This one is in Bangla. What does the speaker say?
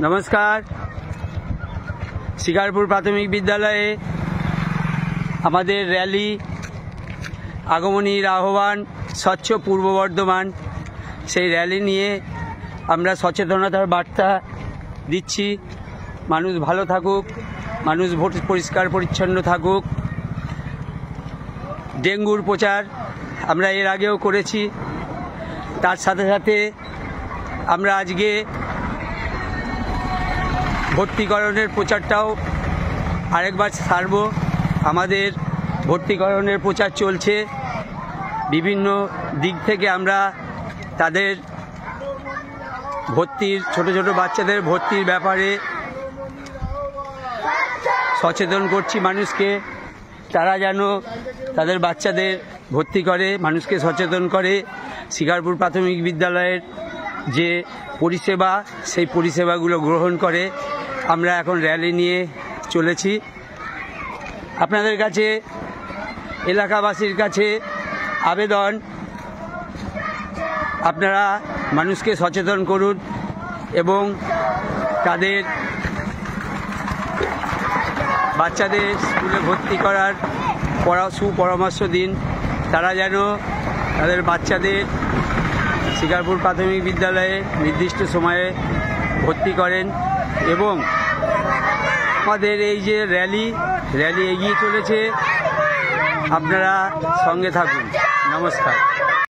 নমস্কার। শিকারপুর প্রাথমিক বিদ্যালয়ে আমাদের র্যালি আগমনীর আহ্বান স্বচ্ছ পূর্ব বর্ধমান, সেই র্যালি নিয়ে আমরা সচেতনতার বার্তা দিচ্ছি। মানুষ ভালো থাকুক, মানুষ পরিষ্কার পরিচ্ছন্ন থাকুক। ডেঙ্গুর প্রচার আমরা এর আগেও করেছি, তার সাথে সাথে আমরা আজকে ভর্তিকরণের প্রচারটাও আরেকবার সারব। আমাদের ভর্তিকরণের প্রচার চলছে, বিভিন্ন দিক থেকে আমরা তাদের ভর্তির ছোট ছোট বাচ্চাদের ভর্তির ব্যাপারে সচেতন করছি মানুষকে। তারা যেন তাদের বাচ্চাদের ভর্তি করে, মানুষকে সচেতন করে। শিকারপুর প্রাথমিক বিদ্যালয়ের যে পরিষেবা, সেই পরিষেবাগুলো গ্রহণ করে আমরা এখন র্যালি নিয়ে চলেছি। আপনাদের কাছে, এলাকাবাসীর কাছে আবেদন, আপনারা মানুষকে সচেতন করুন এবং তাদের বাচ্চাদের স্কুলে ভর্তি করার সুপরামর্শ দিন। তারা যেন তাদের বাচ্চাদের শিকারপুর প্রাথমিক বিদ্যালয়ে নির্দিষ্ট সময়ে ভর্তি করেন এবং আমাদের এই যে র্যালি এগিয়ে চলেছে, আপনারা সঙ্গে থাকুন। নমস্কার।